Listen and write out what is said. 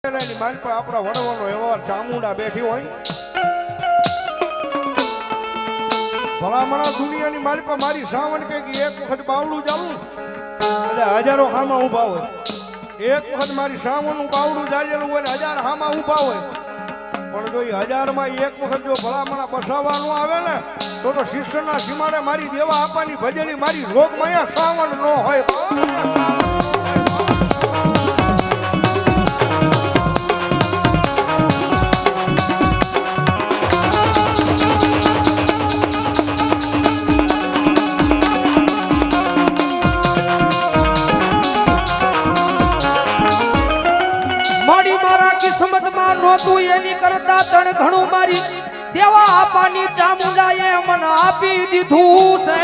આપણા વડવાનો વ્યવહાર ચામુંડા બેઠી હોય ભલામણા દુનિયાની મારી પર મારી સાવણ કે એક વખત બાવડું જાવું એટલે હજારો હામાં ઊભા હોય. એક વખત મારી સાવણનું બાવડું જાયેલું હોય ને હજાર હામાં ઊભા હોય. પણ જો એ હજારમાં એક વખત જો ભલામણા બસાવવાનું આવે ને તો શિષ્યના સીમાડે મારી દેવા આપવાની ભજેલી મારી રોગમાં સાવણ ન હોય. કિસ્મતમાં નહોતું એની કરતા તણ ઘણું મારી દેવા આપવાની ચામુંડાએ મને આપી દીધું છે.